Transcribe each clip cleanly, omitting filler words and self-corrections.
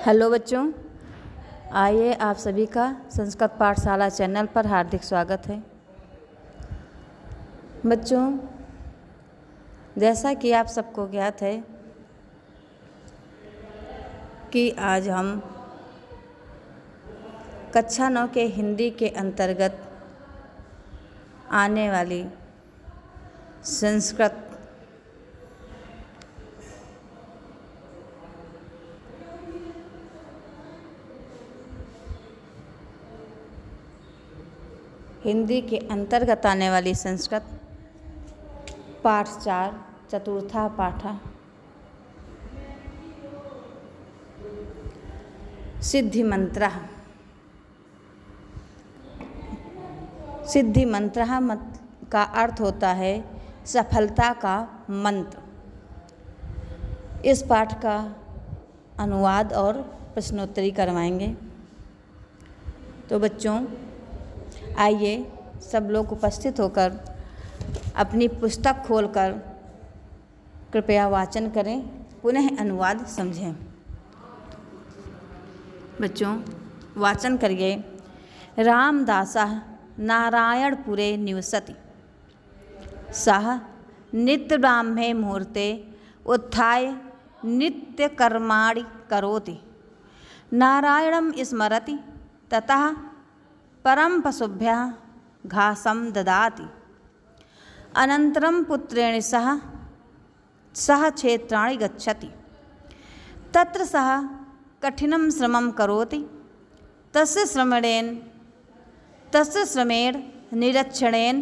Hello बच्चों, आइए आप सभी का संस्कृत पाठशाला चैनल पर हार्दिक स्वागत है। बच्चों, जैसा कि आप सबको ज्ञात है कि आज हम कक्षा 9 के हिंदी के अंतर्गत आने वाली संस्कृत हिंदी के अंतर्गत आने वाली संस्कृत पाठ 4 चतुर्था पाठ सिद्धि मंत्र। सिद्धि मंत्र का अर्थ होता है सफलता का मंत्र। इस पाठ का अनुवाद और प्रश्नोत्तरी करवाएंगे। तो बच्चों, आइए सब लोग उपस्थित होकर अपनी पुस्तक खोलकर कृपया वाचन करें, पुनः अनुवाद समझें। बच्चों, वाचन करिए। रामदासः नारायणपुरे निवसति, सः नित्यब्राह्मे मुहूर्ते उत्थाय नित्यकर्माणि करोति, नारायणं स्मरति, ततः परं पशुभ्यः घासं ददाति, अनन्तरं पुत्रेण सह क्षेत्राणि गच्छति, तत्र सः कठिनं श्रमं करोति, तस्य श्रमेण निरीक्षणेन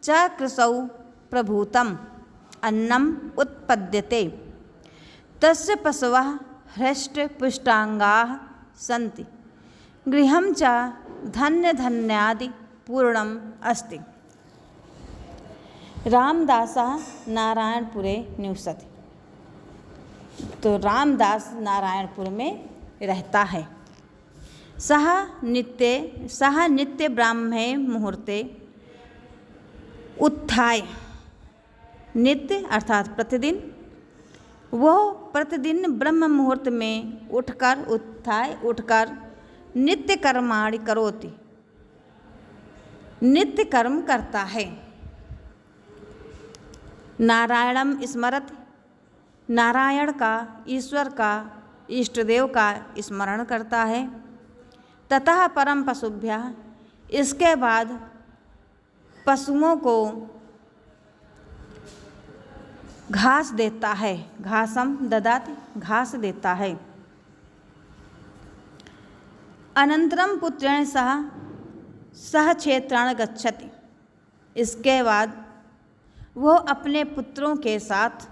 च कृशौ प्रभूतम् अन्नम् उत्पद्यते, तस्य पशवः हृष्टपुष्टाङ्गाः सन्ति, गृहं च धन्यादि पूर्णम् अस्ति। रामदासः नारायणपुरे निवसति। तो रामदास नारायणपुर में रहता है। सः नित्य ब्राह्मे मुहूर्ते उत्थाय, नित्य अर्थात प्रतिदिन, वो प्रतिदिन ब्रह्म मुहूर्त में उठकर नित्य कर्माणि करोति, नित्य कर्म करता है। नारायणम स्मरति, नारायण का, ईश्वर का, इष्ट देव का स्मरण करता है। ततः परम पशुभ्यः, इसके बाद पशुओं को घास देता है। घासम ददाति, घास देता है। अनंतरम पुत्रेण सह क्षेत्राणि गच्छति, इसके बाद वो अपने पुत्रों के साथ,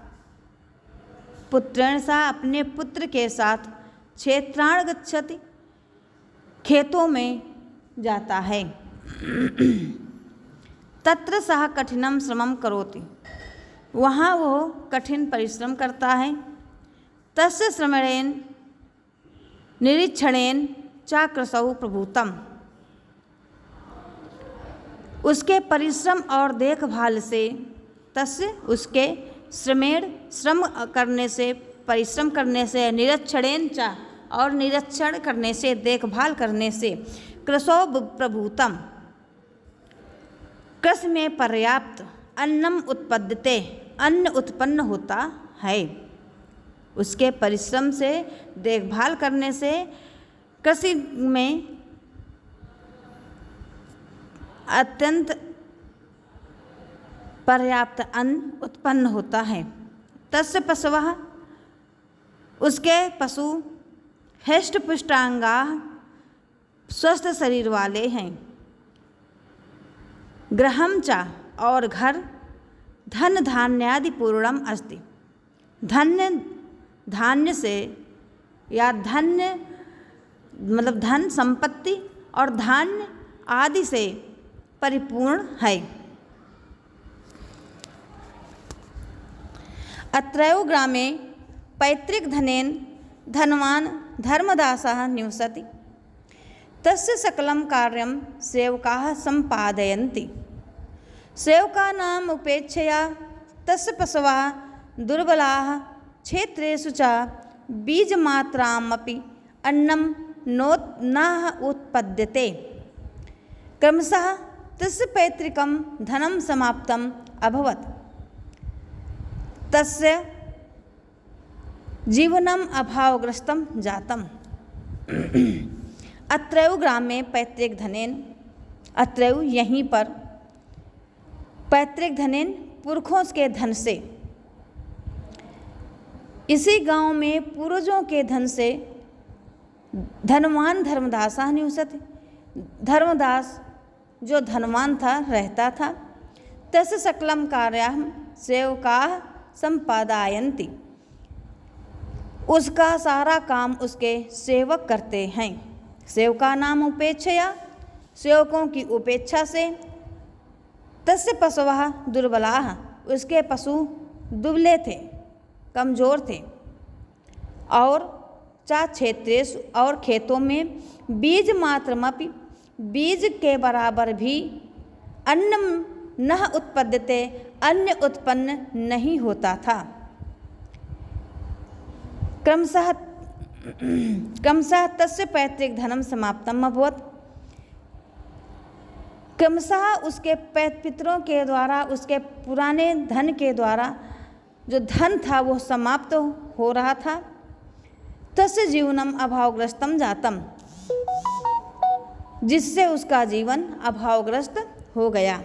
पुत्रेण सह अपने पुत्र के साथ, क्षेत्राणि गच्छति, खेतों में जाता है। तत्र सः कठिनं श्रमं करोति, वहाँ वो कठिन परिश्रम करता है। तस्य श्रमेण निरीक्षणेन च कृशौ प्रभूतम्, उसके परिश्रम और देखभाल से, तस्य उसके श्रमेण श्रम करने से, परिश्रम करने से, निरीक्षणेन च और निरीक्षण करने से, देखभाल करने से, कृशौ प्रभूतम्, कृषि में पर्याप्त अन्नम उत्पद्यते, अन्न उत्पन्न होता है। उसके परिश्रम से, देखभाल करने से कृषि में अत्यंत पर्याप्त अन्न उत्पन्न होता है। तस्य पशवः, उसके पशु हृष्टपुष्टांगाः, स्वस्थ शरीर वाले हैं। गृहं च, और घर, धन धान्यादि पूर्णम अस्ति, धान्य से या धन्य मतलब धन संपत्ति और धान्य आदि से परिपूर्ण है। अत्रैव ग्रामे पैतृक धनेन धनवान धर्मदासः निवसति, तस्य सकलं कार्यं सेवकाः सम्पादयन्ति, सेवकानाम् उपेक्षया तस्य पशवः दुर्बलाः क्षेत्रेषु च बीजमात्रामपि अन्नं न उत्पद्यते। क्रमशः तस्य पैतृकं धनं समाप्तम् अभवत्। तस्य जीवनम् अभावग्रस्तं जातम्। अत्रैव ग्रामे पैतृक धनेन, अत्रैव यहीं पर पैतृक धनेन पुरखों के धन से, इसी गांव में पूर्वजों के धन से धनवान धर्मदासः निवसति। धर्मदास जो धनवान था, रहता था। तस्य सकलं कार्यं सेवकाः संपादयन्ति। उसका सारा काम उसके सेवक करते हैं। सेवका नाम उपेक्षया, सेवकों की उपेक्षा से। तस्य पशवः दुर्बलाः, उसके पशु दुबले थे, कमज़ोर थे। और चा क्षेत्रेषु, और खेतों में बीज मात्रमपि, बीज के बराबर भी अन्नम न उत्पद्यते, अन्न उत्पन्न नहीं होता था। क्रमशः तस्य पैतृक धनम समाप्तम अभवत्। क्रमशः उसके पितरों के द्वारा, उसके पुराने धन के द्वारा जो धन था वो समाप्त हो रहा था। तस्य जीवनम अभावग्रस्तम जातम, जिससे उसका जीवन अभावग्रस्त हो गया।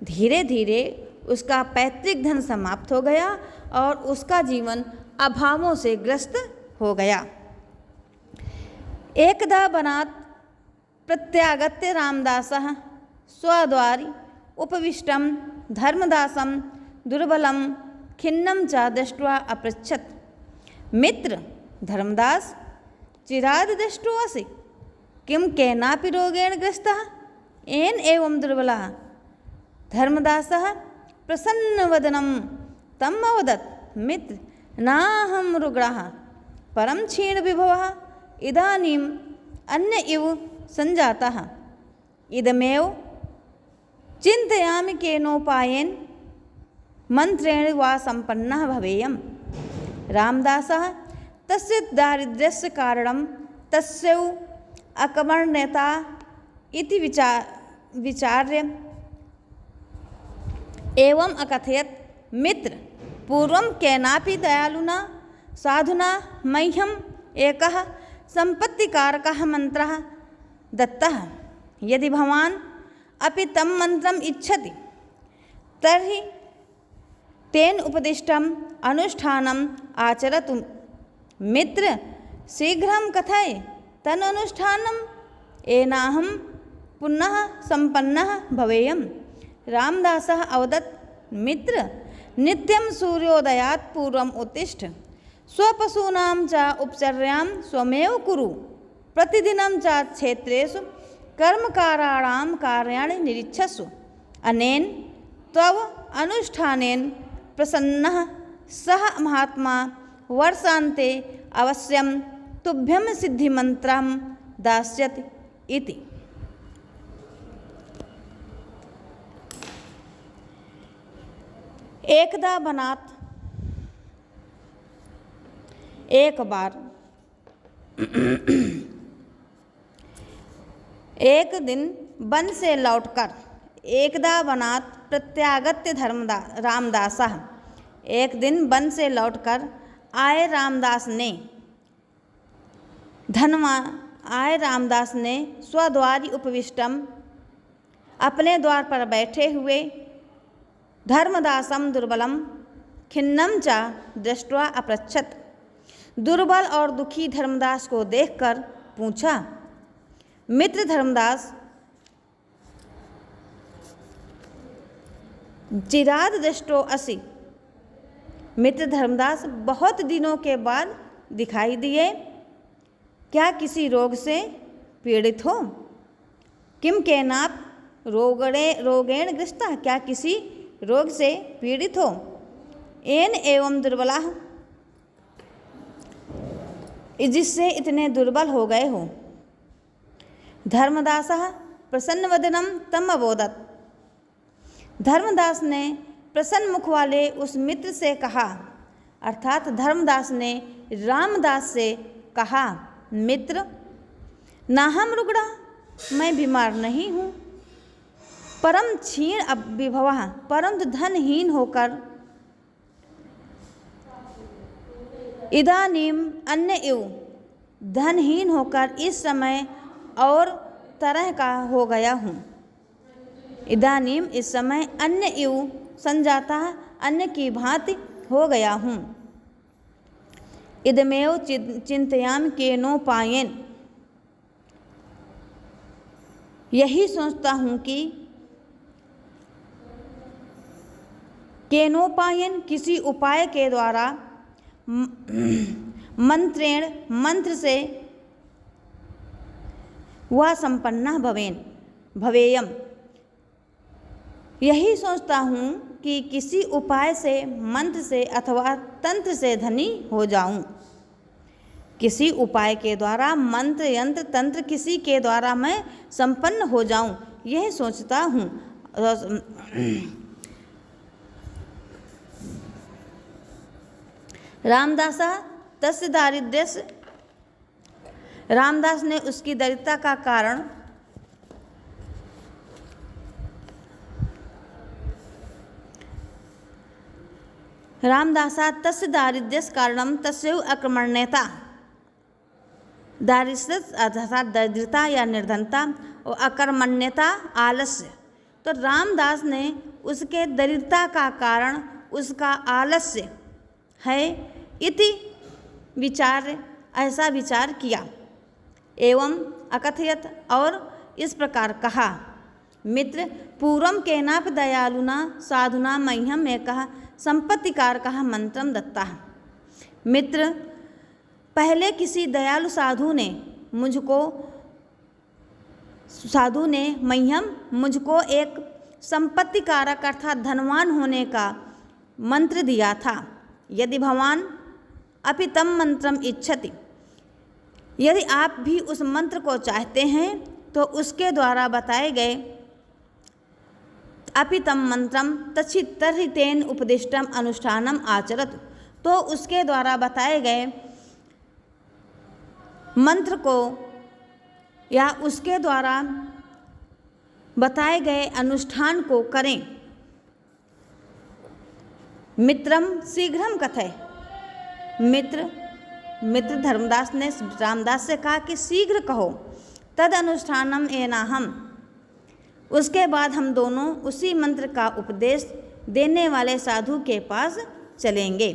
धीरे धीरे उसका पैतृक धन समाप्त हो गया और उसका जीवन अभावों से ग्रस्त हो गया। एकदा वनात् प्रत्यागत्य रामदासः स्वद्वारि उपविष्टं धर्मदासं दुर्बलं खिन्नं च दृष्ट्वा अपृच्छत्, मित्र धर्मदास, चिराद दृष्टोऽसि, किं केनापि रोगेण ग्रस्तः, येन एवं दुर्बलः? धर्मदासः प्रसन्नवदनं तम् अवदत्, मित्र नाहं रुग्णः, परं क्षीणविभवः, इदानीम् अन्य इव सञ्जातः। इदमेव चिन्तयामि केनोपायेन मन्त्रेण वा सम्पन्नः भवेयम्। रामदासः तस्य दारिद्र्यस्य कारणं तस्यैव अकर्मण्यता इति विचार्य एवम् अकथयत्, मित्र पूर्वं केनापि दयालुना साधुना मह्यम् एकः सम्पत्तिकारकः मन्त्रः दत्तः। यदि भवान् अपि तं मन्त्रम् इच्छति तर्हि तेन उपदिष्टम् अनुष्ठानम् आचरतु। मित्र शीघ्रं कथय तदनुष्ठानं, येनाहं पुनः सम्पन्नः भवेयम्। रामदासः अवदत्, मित्र नित्यं सूर्योदयात् पूर्वम् उत्तिष्ठ, स्वपशूनां च उपचर्यां स्वमेव कुरु, प्रतिदिनं च क्षेत्रेषु कर्मकाराणां कार्याणि निरीक्षस्व। अनेन तव अनुष्ठानेन प्रसन्नः सः महात्मा वर्षान्ते अवश्यं तुभ्यं सिद्धिमन्त्रं दास्यति इति। एकदा वनात्, एक बार एक दिन वन से लौटकर, एकदा वनात् प्रत्यागत्य रामदासः, एक दिन वन से लौटकर आए रामदास ने स्वद्वारि उपविष्टम, अपने द्वार पर बैठे हुए धर्मदासम दुर्बलम खिन्नं च दृष्ट्वा अपृच्छत्। दुर्बल और दुखी धर्मदास को देखकर पूछा, मित्र धर्मदास, चिराद दृष्टो असि, मित्र धर्मदास बहुत दिनों के बाद दिखाई दिए, क्या किसी रोग से पीड़ित हो? किम केनाप रोगेण ग्रस्तः, क्या किसी रोग से पीड़ित हो? एन एवं दुर्बला, जिससे इतने दुर्बल हो गए हो? धर्मदासः प्रसन्नवदनं तम अबोदत्, धर्मदास ने प्रसन्न मुख वाले उस मित्र से कहा, अर्थात धर्मदास ने रामदास से कहा, मित्र, नाहम रुग्णा, मैं बीमार नहीं हूँ। परम क्षीण विभवः, परंतु धनहीन होकर, इदानीम अन्य इव, धनहीन होकर इस समय और तरह का हो गया हूँ। इदानीम इस समय, अन्य इव संजाता, अन्य की भांति हो गया हूँ। इदमेव चिंतयामि केनोपायेन, यही सोचता हूँ कि केनोपायन, किसी उपाय के द्वारा, मंत्रेण, मंत्र से, वह संपन्ना भवेयम, यही सोचता हूँ कि किसी उपाय से, मंत्र से अथवा तंत्र से धनी हो जाऊं। किसी उपाय के द्वारा, मंत्र, यंत्र, तंत्र, किसी के द्वारा मैं संपन्न हो जाऊं, यह सोचता हूँ। रामदासा तस्य दारिद्र्यस्य, रामदास ने उसकी दरिद्रता का कारण, रामदासा तस्य दारिद्र्यस्य कारणम तस्यैव अकर्मण्यता, दारिद्र्य अर्थात दरिद्रता या निर्धनता, और अकर्मण्यता आलस्य। तो रामदास ने उसके दरिद्रता का कारण उसका आलस्य है इति विचार, ऐसा विचार किया। एवं अकथयत, और इस प्रकार कहा। मित्र, पूर्वम केनापि दयालुना साधुना मह्यम एकः संपत्तिकारकः मंत्रम दत्ता। मित्र, पहले किसी दयालु साधु ने मह्यम, मुझको एक संपत्तिकारक अर्थात धनवान होने का मंत्र दिया था। यदि भवान अपि तम मंत्रम इच्छति, यदि आप भी उस मंत्र को चाहते हैं तो उसके द्वारा बताए गए, अपि तम मंत्रम तर्हि तेन उपदिष्टम अनुष्ठानम आचरतु, तो उसके द्वारा बताए गए मंत्र को या उसके द्वारा बताए गए अनुष्ठान को करें। मित्रम शीघ्रम कथय, मित्र धर्मदास ने रामदास से कहा कि शीघ्र कहो। तद अनुष्ठानम एनाहम, उसके बाद हम दोनों उसी मंत्र का उपदेश देने वाले साधु के पास चलेंगे।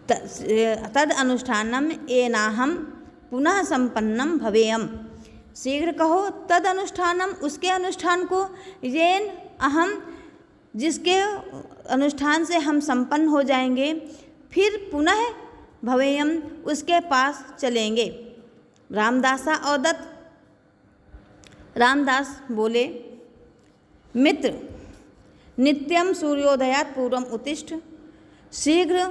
तद अनुष्ठानम एनाहम पुनः संपन्नम भवेयम, शीघ्र कहो तद अनुष्ठानम, उसके अनुष्ठान को, येन अहम, जिसके अनुष्ठान से हम संपन्न हो जाएंगे, फिर पुनः भवेयम, उसके पास चलेंगे। रामदासा औदत्त, रामदास बोले, मित्र, नित्यम सूर्योदयात पूर्वम उत्तिष्ठ, शीघ्र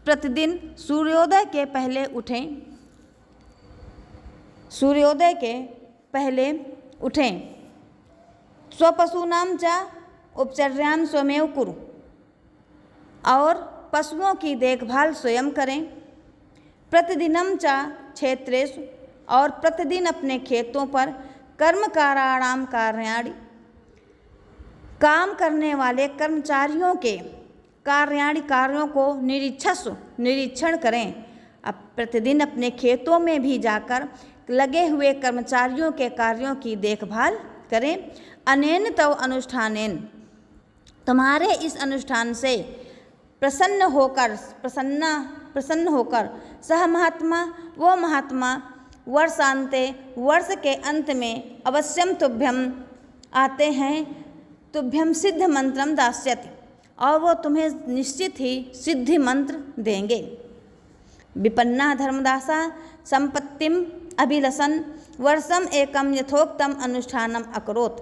प्रतिदिन सूर्योदय के पहले उठें, सूर्योदय के पहले उठें। स्वपशूनां च उपचर्यां स्वमेव कुरु, और पशुओं की देखभाल स्वयं करें। प्रतिदिनं च क्षेत्रेषु, और प्रतिदिन अपने खेतों पर, कर्मकाराणां कार्याणि, काम करने वाले कर्मचारियों के, कार्याणि कार्यों को, निरीक्षण करें। अब प्रतिदिन अपने खेतों में भी जाकर लगे हुए कर्मचारियों के कार्यों की देखभाल करें। अनेन तव अनुष्ठानेन, तुम्हारे इस अनुष्ठान से प्रसन्न होकर सह महात्मा, वो महात्मा, वर्षांते, वर्ष के अंत में, अवश्यम तुभ्यम आते हैं, तुभ्यम सिद्ध मंत्रम दास्यति, और वो तुम्हें निश्चित ही सिद्धि मंत्र देंगे। विपन्ना धर्मदासा संपत्तिम अभिलसन वर्षम एकम यथोक्तम अनुष्ठानम अकरोत्,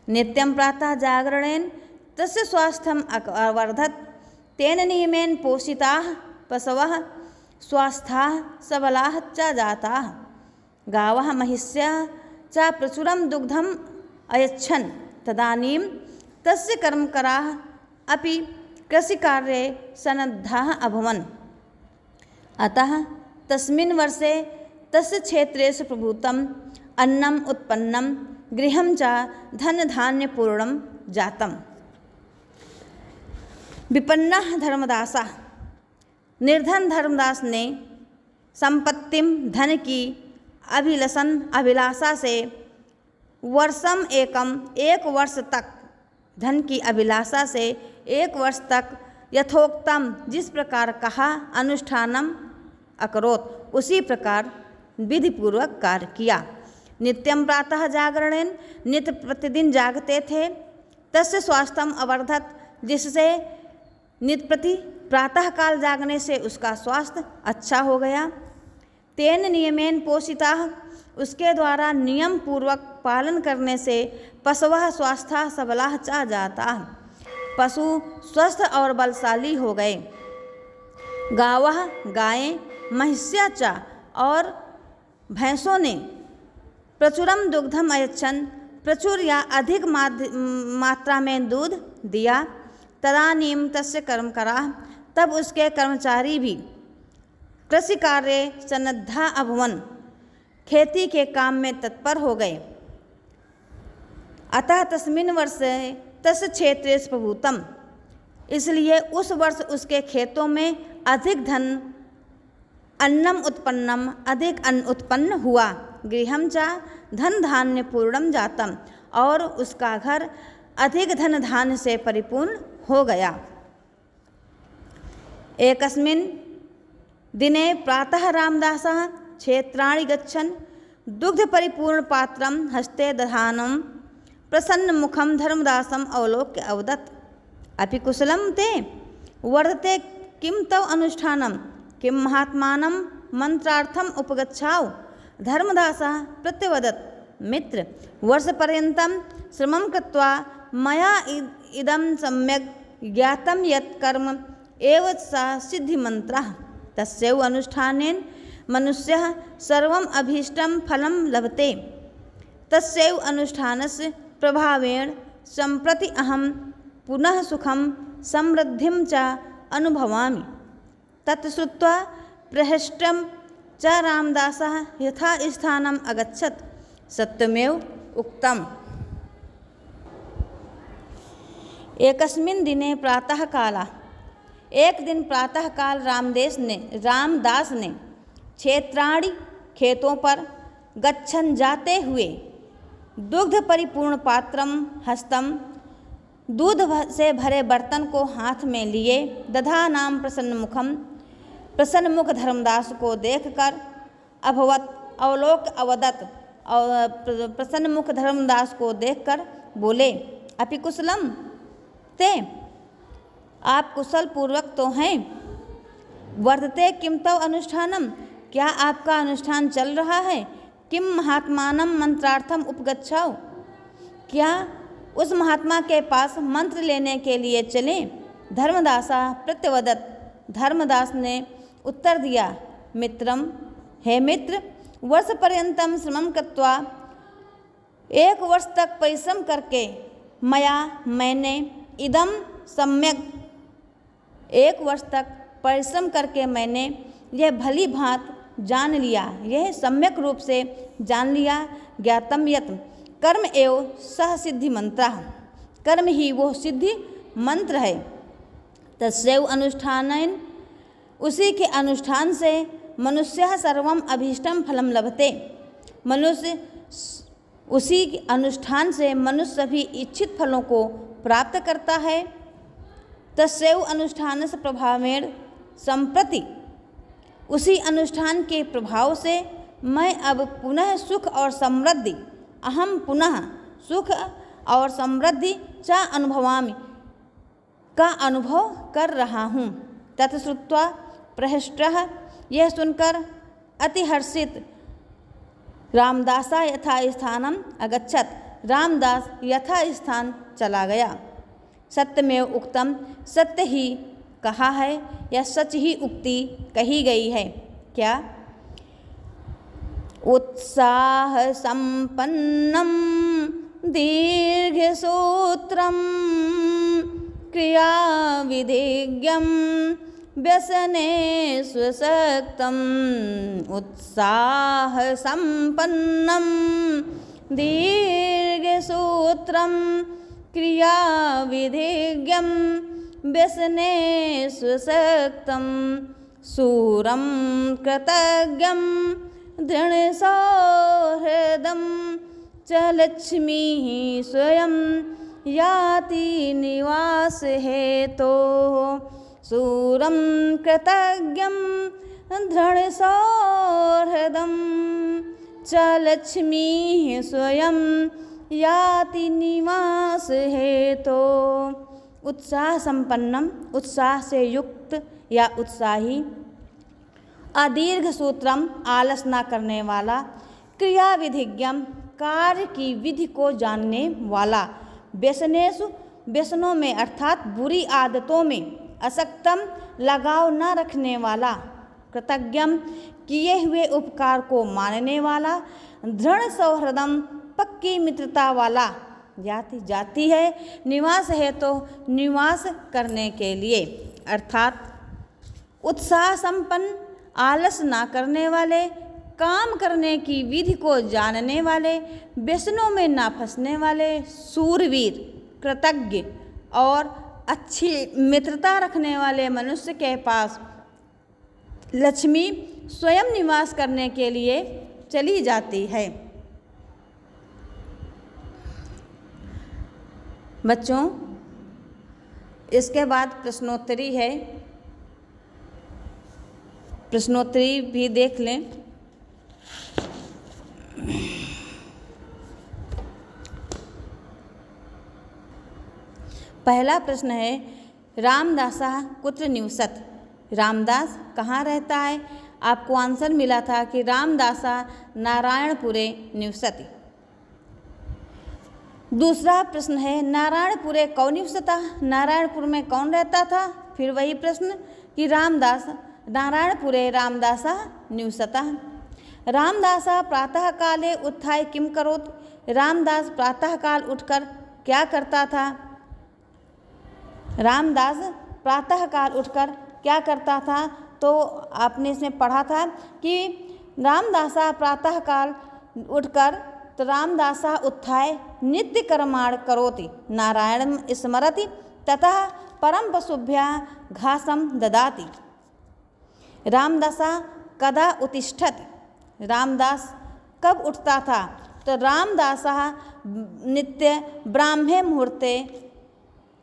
नित्यं प्रातः जागरणेन तस्य स्वास्थ्यम अवर्धत, तेन नियमेन पोषिताः पशवः स्वस्थाः सबलाः च जाताः, गावः महिष्याः च प्रचुरं दुग्धम् अयच्छन्, तदानीं तस्य कर्मकराः अपि कृषिकार्ये सन्नद्धाः अभवन्। अतः तस्मिन् वर्षे तस्य क्षेत्रेषु प्रभूतम् अन्नम् उत्पन्नं गृहं च धनधान्यपूर्णं जातम्। विपन्नः धर्मदासः। निर्धन धर्मदास ने संपत्तिम धन की अभिलाषा से वर्षम एक वर्ष तक धन की अभिलाषा से एक वर्ष तक यथोक्तम जिस प्रकार कहा अनुष्ठानम अकरोत उसी प्रकार विधिपूर्वक कार्य किया। नित्यम प्रातः जागरणेन नित्य प्रतिदिन जागते थे। तस्य स्वास्थ्यम अवर्धत जिससे नित्य प्रति प्रातःकाल जागने से उसका स्वास्थ्य अच्छा हो गया। तेन नियमेन पोषिता उसके द्वारा नियम पूर्वक पालन करने से पशवः स्वस्था सबलाः च जाता पशु स्वस्थ और बलशाली हो गए। गावः गायें महिष्या च और भैंसों ने प्रचुरम दुग्धम अयच्छन् प्रचुर या अधिक मात्रा में दूध दिया। तदानीं तस्य कर्मकराः तब उसके कर्मचारी भी कृषि कार्य सन्नद्धा अभवन् खेती के काम में तत्पर हो गए। अतः तस्मिन् वर्षे तस्य क्षेत्रेषु प्रभूतम् इसलिए उस वर्ष उसके खेतों में अधिक धन अन्नम उत्पन्नम अधिक अन्न उत्पन्न हुआ। गृहं च धन धान्य पूर्णम जातम और उसका घर अधिक धन धान्य से परिपूर्ण हो गया। एकस्मिन् दिने प्रातः रामदासः क्षेत्राणि गच्छन् दुग्ध परिपूर्ण पात्रं हस्ते दधानं प्रसन्नमुखं धर्मदासम् अवलोक्य अवदत् अपि कुशलं ते वर्धते किं तव अनुष्ठानं किं महात्मानं मंत्रार्थम उपगच्छाव। धर्मदासः प्रत्यवदत् मित्र वर्षपर्यन्तं श्रमं कृत्वा मया इदं सम्यक् ज्ञातं यत् कर्म एव सा सिद्धिमन्त्रः तस्यैव अनुष्ठानेन मनुष्यः सर्वम् अभीष्टं फलं लभते। तस्यैव अनुष्ठानस्य प्रभावेण सम्प्रति अहं पुनः सुखं समृद्धिं च अनुभवामि। तत् श्रुत्वा प्रहृष्टं च रामदासः यथा स्थानम् अगच्छत्। सत्यमेव उक्तम्। एकस्मिन् दिने प्रातः काला एक दिन प्रातःकाल रामदास ने क्षेत्राणि खेतों पर गच्छन जाते हुए दुग्ध परिपूर्ण पात्रम हस्तम दूध से भरे बर्तन को हाथ में लिए दधा नाम प्रसन्न मुख धर्मदास को देखकर अवलोक अवदत और प्रसन्न मुख धर्मदास को देखकर बोले अपि कुशलम ते आप कुशल पूर्वक तो हैं। वर्धते किम तव अनुष्ठानम क्या आपका अनुष्ठान चल रहा है। किम महात्मानम मंत्रार्थम उपगच्छाओ क्या उस महात्मा के पास मंत्र लेने के लिए चलें। धर्मदासा प्रत्यवदत धर्मदास ने उत्तर दिया मित्रम हे मित्र वर्ष पर्यंतम श्रमं कृत्वा एक वर्ष तक परिश्रम करके मैंने इदम सम्यक एक वर्ष तक परिश्रम करके मैंने यह भली भांत जान लिया यह सम्यक रूप से जान लिया ज्ञातम यत कर्म एव सह सिद्धि मंत्र कर्म ही वो सिद्धि मंत्र है। तस्यैव अनुष्ठानेन उसी के अनुष्ठान से मनुष्य सर्वम अभीष्टम फलम लभते मनुष्य उसी के अनुष्ठान से मनुष्य सभी इच्छित फलों को प्राप्त करता है। तस्यैव अनुष्ठान से प्रभावेण संप्रति उसी अनुष्ठान के प्रभाव से मैं अब पुनः सुख और समृद्धि अहम पुनः सुख और समृद्धि च अनुभवामि का अनुभव कर रहा हूँ। तत्श्रुत्वा प्रहृष्टः यह सुनकर अतिहर्षित रामदासा यथा स्थानम अगच्छत रामदास यथा स्थान चला गया। सत्यमेव उक्तम सत्य ही कहा है या सच ही उक्ति कही गई है। क्या उत्साह संपन्नम दीर्घसूत्रं क्रियाविधिज्ञं व्यसनेषु सक्तम् उत्साहसम्पन्नं दीर्घसूत्रं क्रियाविधिज्ञं व्यसनेषु सक्तं शूरं कृतज्ञं दृढसौहृदं च लक्ष्मीः स्वयं याति निवासहेतोः शूरं कृतज्ञं दृढसौहृदं च लक्ष्मीः स्वयं याति निवासहेतोः। उत्साह संपन्नम, उत्साह से युक्त या उत्साही। अदीर्घ सूत्रम, आलस ना करने वाला। क्रियाविधिज्ञम, कार्य की विधि को जानने वाला। व्यसनेषु, व्यसनों में अर्थात बुरी आदतों में। असक्तम, लगाव न रखने वाला। कृतज्ञम, किए हुए उपकार को मानने वाला। दृढ़ सौहृदम, पक्की मित्रता वाला। जाति, जाति है। निवास है तो निवास करने के लिए, अर्थात उत्साह संपन्न, आलस ना करने वाले, काम करने की विधि को जानने वाले, व्यसनों में ना फंसने वाले, सूरवीर, कृतज्ञ और अच्छी मित्रता रखने वाले मनुष्य के पास लक्ष्मी स्वयं निवास करने के लिए चली जाती है। बच्चों, इसके बाद प्रश्नोत्तरी है, प्रश्नोत्तरी भी देख लें। पहला प्रश्न है, रामदासः कुत्र निवसत्? रामदास कहाँ रहता है? आपको आंसर मिला था कि रामदासः नारायणपुरे निवसति। दूसरा प्रश्न है, नारायणपुरे कौ निवसता? नारायणपुर में कौन रहता था? फिर वही प्रश्न कि रामदास, नारायणपुरे रामदासः निवसतः। रामदासः प्रातः काले उत्थाय किं करोति? रामदास प्रातः काल उठकर क्या करता था? रामदास प्रातः काल उठकर क्या करता था? तो आपने इसमें पढ़ा था कि रामदासः प्रातः काल उठकर, तो रामदासः उत्थाय नित्य कर्माण करोति, नारायणं स्मरति, ततः परम पशुभ्यः घासं ददाति। रामदासः कदा उत्तिष्ठति? रामदास कब उठता था? तो रामदासः नित्य ब्राह्मे मुहूर्ते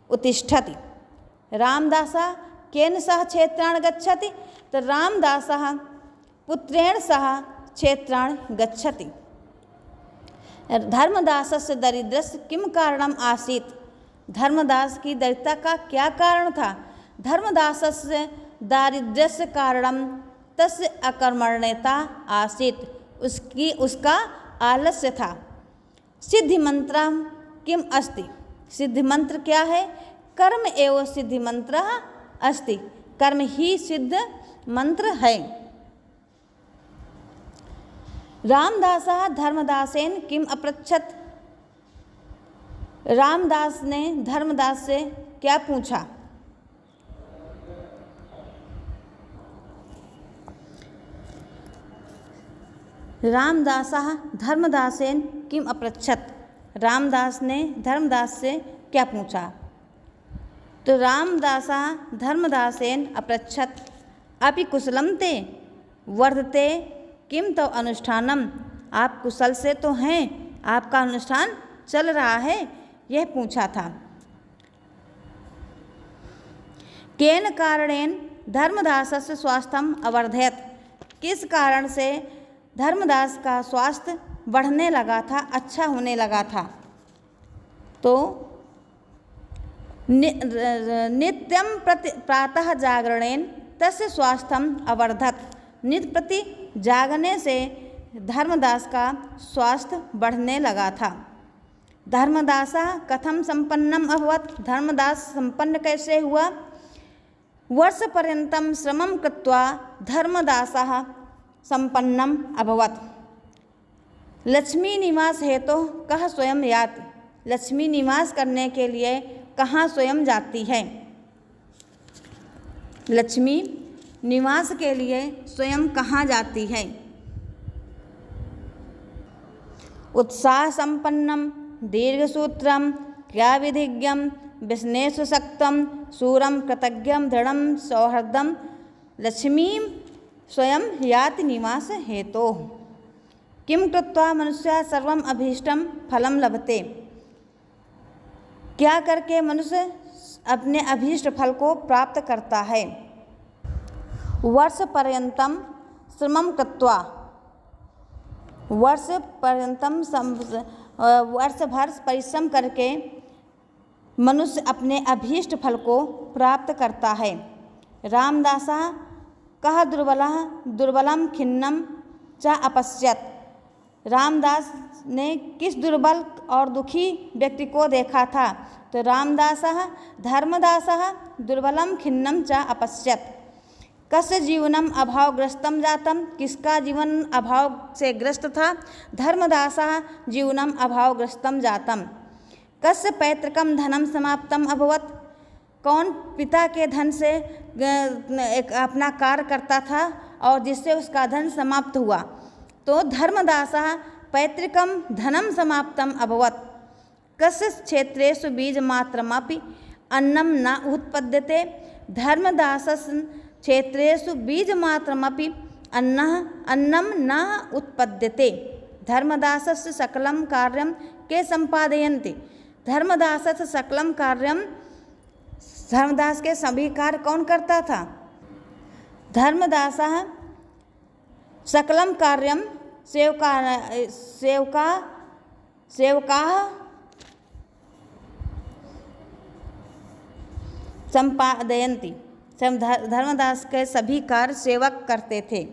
उत्तिष्ठति। रामदासः केन सह क्षेत्राण गच्छति? तो रामदासः पुत्रेण सह क्षेत्राण गच्छति। धर्मदासस्य दरिद्रस्य किम कारणम आसीत्? धर्मदास की दरिद्रता का क्या कारण था? धर्मदासस्य दारिद्र्यस्य कारणम तस्य अकर्मण्यता आसीत्, उसका आलस्य था। सिद्धि मंत्र किम अस्ति? सिद्धि मंत्र क्या है? कर्म एवं सिद्धि मंत्र अस्ति, कर्म ही सिद्ध मंत्र है। रामदासः धर्मदासेन किम अपृच्छत? रामदास ने धर्मदास से क्या पूछा? रामदासः धर्मदासेन किम अपृच्छत? रामदास ने धर्मदास से क्या पूछा? तो रामदासः धर्मदासेन अपृच्छत अपि कुशलं ते वर्धते किम तो अनुष्ठानम? आप कुशल से तो हैं, आपका अनुष्ठान चल रहा है, यह पूछा था। केन कारणेन धर्मदासस्य स्वास्थ्यम अवर्धयत? किस कारण से धर्मदास का स्वास्थ्य बढ़ने लगा था, अच्छा होने लगा था? तो नित्यं प्रातः जागरणेन तस्य स्वास्थ्यम अवर्धत। नित्य प्रति जागने से धर्मदास का स्वास्थ्य बढ़ने लगा था। धर्मदासः कथम संपन्नम अभवत? धर्मदास संपन्न कैसे हुआ? वर्षपर्यन्तं श्रमं कृत्वा धर्मदासः संपन्नम अभवत। लक्ष्मी निवास हेतु कः स्वयं याति? लक्ष्मी निवास करने के लिए कहाँ स्वयं जाती है? लक्ष्मी निवास के लिए स्वयं कहाँ जाती है? उत्साह संपन्नम दीर्घसूत्रम क्रियाविधिज्ञम विस्नेषु शक्तम शूरम कृतज्ञम दृढ़म सौहृदम लक्ष्मी स्वयं याति निवास हेतोः। किम कृत्वा मनुष्य सर्वम अभीष्टम फलम लभते? क्या करके मनुष्य अपने अभीष्ट फल को प्राप्त करता है? वर्ष पर्यंतम श्रमम कृत्वा, वर्ष भर परिश्रम करके मनुष्य अपने अभीष्ट फल को प्राप्त करता है। रामदासः कः दुर्बलम खिन्नम च अपश्यत। रामदास ने किस दुर्बल और दुखी व्यक्ति को देखा था? तो रामदासः धर्मदासः दुर्बलम खिन्नम च अपश्यत। कस्य जीवनम अभावग्रस्तम जातम, किसका जीवन अभाव से ग्रस्त था? धर्मदासः जीवनम अभावग्रस्तम जातम। कस्य पैतृकम धनम समाप्तम अभवत, कौन पिता के धन से एक अपना कार्य करता था और जिससे उसका धन समाप्त हुआ? तो धर्मदासः पैतृकम धनम समाप्तम अभवत। कस्य क्षेत्रेषु बीजमात्रमपि अन्नम न उत्पद्यते, धर्मदासस्य क्षेत्रेषु बीजमात्रमपि अन्नम न उत्पद्यते। धर्मदासस्य सकलं कार्यं के संपादयन्ति। धर्मदासस्य सकलं कार्यं, धर्मदास के सभी कार्य कौन करता था? धर्मदासः सकलं कार्यं सेवकाः संपादयन्ति। धर्मदास के सभी कार्य सेवक करते थे।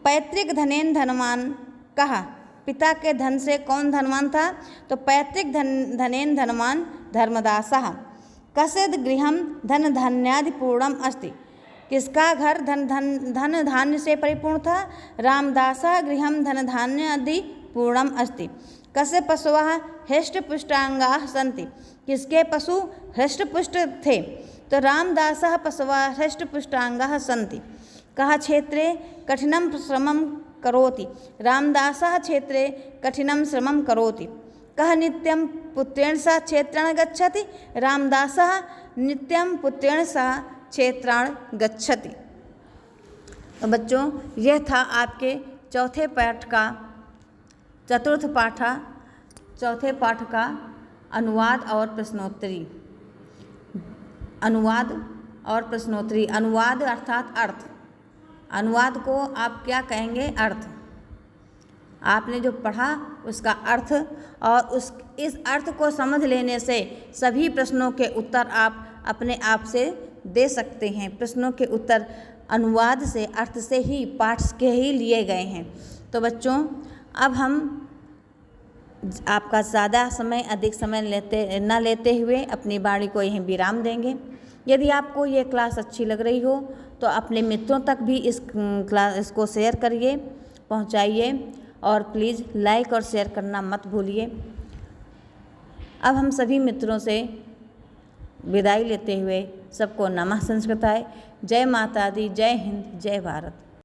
पैतृक धनेन धनवान कहा, पिता के धन से कौन धनवान था? तो पैतृक धनेन धनवान धर्मदासः। कस्य गृहं धन धान्यादि पूर्णम अस्ति, किसका घर धन धान्य से परिपूर्ण था? रामदासः गृहं धन धान्यादि पूर्णम अस्ति। कस्य पशवः हृष्टपुष्टांगाः सन्ति, किसके पशु हृष्टपुष्ट थे? तो रामदासः पशवः हृष्टपुष्टांगाः सन्ति। कः क्षेत्रे कठिनं श्रमं करोति, रामदासः क्षेत्रे कठिनं श्रमं करोति। कः नित्यं पुत्रेण सह क्षेत्रान् गच्छति, रामदासः नित्यं पुत्रेण सह क्षेत्रान् गच्छति। तो बच्चों, यह था आपके चौथे पाठ का अनुवाद और प्रश्नोत्तरी। अनुवाद अर्थात अर्थ। अनुवाद को आप क्या कहेंगे? अर्थ। आपने जो पढ़ा उसका अर्थ, और इस अर्थ को समझ लेने से सभी प्रश्नों के उत्तर आप अपने आप से दे सकते हैं। प्रश्नों के उत्तर अनुवाद से, अर्थ से ही, पाठ के ही लिए गए हैं। तो बच्चों, अब हम आपका अधिक समय न लेते हुए अपनी वाणी को यहीं विराम देंगे। यदि आपको ये क्लास अच्छी लग रही हो तो अपने मित्रों तक भी इसको शेयर करिए, पहुंचाइए, और प्लीज़ लाइक और शेयर करना मत भूलिए। अब हम सभी मित्रों से विदाई लेते हुए सबको नमः संस्कृताय। जय माता दी, जय हिंद, जय भारत।